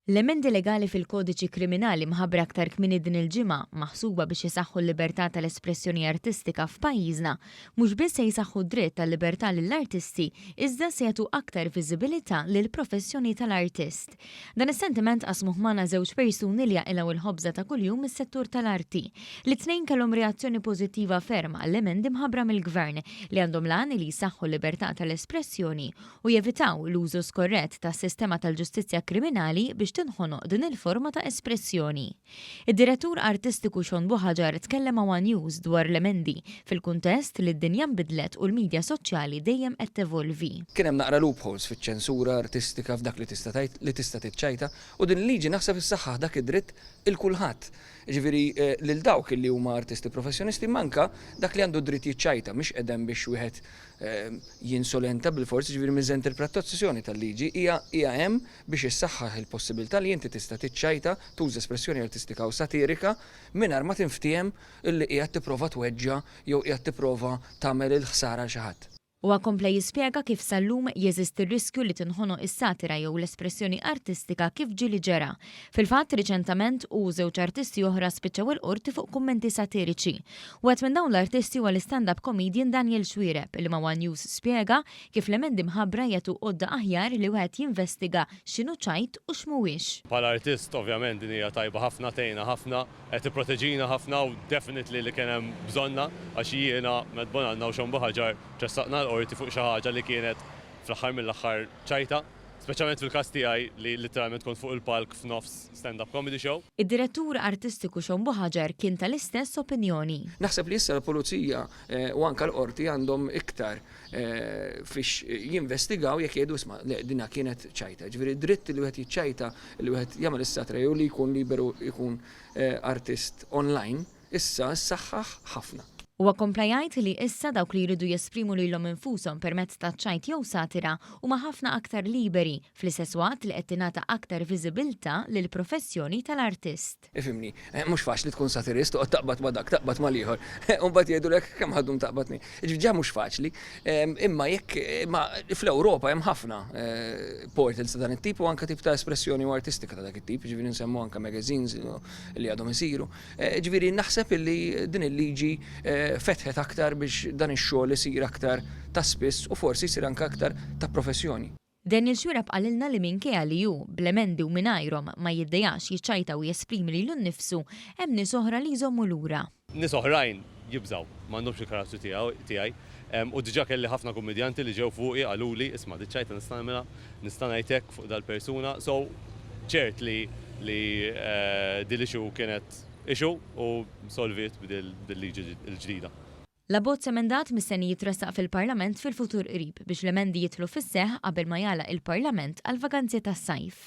L-emendi legali fil-kodiċi kriminali mħabbra aktar kmini din il-ġimgħa maħsuba biex isaħħu l-libertà tal-espressjoni artistika f'pajjiżna mhux biss se jisaħħu d-dritt tal-libertà lill-artisti iżda se jagħtu aktar viżibilità lill-professjoni tal-artist. Dan is-sentiment qasmuh magħna żewġ persuni li jaqilgħu il-ħobża ta' kuljum mis-settur tal-arti. L-itnejn kellhom reazzjoni pożittiva ferm għall-emendi mħabbra mill-Gvern li għandhom lan li jsaħħu l-libertà tal-espressjoni u jevitaw l-użu skorrett tas-sistema tal-ġustizzja kriminali biex tinħonoq din il-forma ta' espressjoni. Id-direttur artistiku Xon Buħaġar tkellem ma' One News dwar l-emendi fil-kuntest li d-dinja nbidlet u l-medja soċjali dejjem qed tevolvi. Kien hemm naqra loopholes fiċ-ċensura artistika f'dak li tista' tiċċajta u din liġi naħseb issaħħaħ dak id-dritt il-kulħadd. Ġifieri lil dawk li huma artisti professjonisti manka dak li għandu dritt jiċċajta mhix qegħdem biex wieħed jinsolenta bil-forsi ġifieri miż-interpretazzjoni tal-liġi hija hemm biex issaħħaħ il-possibilità li inti tista' tiċċajta tuża espressjoni artistika u satirika mingħajr ma tinftiem illi qiegħed tipprova tweġġa' jew qiegħed tipprova tagħmel il-ħsara xi ħadd. Huwa kompla jispjega kif sal-lum jeżisti r-riskju li tinħonoq is-satira jew l-espressjoni artistika kif ġieli ġara. Fil-fatt riċentament żewġ artisti oħra spiċċaw il-qorti fuq kummenti satiriċi. Wieħed minn dawn l-artisti huwa l-stand-up comedian Daniel Xwiereb li ma' One News spjega kif l-emendi mħabbra jagħtu għodda aħjar li wieħed jinvestiga x'inhu ċajt u x'mhuwiex. Bħala artist ovvjament din hija tajba ħafna tgħinna ħafna qed tipproteġina ħafna u definitely li kien hemm bżonna għax jiena medbon għandna u Xon Buħaġar ċessaqna l-qorti fuq xi ħaġa li kienet fl-aħħar mill-aħħar ċajta, speċjalment fil-każ tiegħi li literalment kont fuq il-palk f'nofs stand-up comedy show. Id-direttur artistiku Xon Buħaġar kien tal-istess opinjoni. Naħseb li issa l-pulizija u anke l-qorti għandhom iktar fiex jinvestigaw jekk jgħidu isma' dinha kienet ċajta. Ġifieri dritt li wieħed jiċċajta li wieħed jagħmel is-satra jew li jkun liberu jkun artist online issa ssaħħaħ ħafna. Huwa kompla jgħid li issa dawk li jridu jesprimu lilhom infushom permezz ta' ċajt jew satira huma ħafna aktar liberi fl-istess waqt li qed tingħata aktar viżibilità lill-professjoni tal-artist. Ifhimni, mhux faċli tkun satirist u taqbad ma' dak, taqbad mal ieħor. U mbagħad jgħidulek kemm ħaddum taqbadni. Ġiġa mhux faċli, imma jekk fl-Ewropa hemm ħafna portals ta' dan it-tip u anke tip ta' espressjoni u artistika ta' dak it-tip, ġifieri nsemmu anke magazines li għadhom isiru. Ġifieri naħseb illi din il-liġi fetħet aktar biex dan ix-xogħol isir aktar ta' spiss u forsi jsir anke aktar ta' professjoni. Daniel Xwiereb qalilna li minkejja li hu bl-emendi u mingħajrhom ma jiddejax jiċċajta u jesprimi lilu nnifsu hemm nies oħra li jżommu lura. Nies oħrajn jibżgħu m'għandhomx il-karattru tiegħi u diġà kelli ħafna kummedjanti li ġew fuqi qaluli isma' diċċajta nista' nagħmilha nista' ngħidlek fuq dal-persuna so ċert li dil-issue kienet issue u solvit b'dil-liġi l-ġdida. L-abbozz emendat mistenni jitressaq fil-Parlament fil-futur qrib biex l-emendi jidħlu fis-seħħ qabel ma jagħlaq il-Parlament għal vakanzi tas-sajf.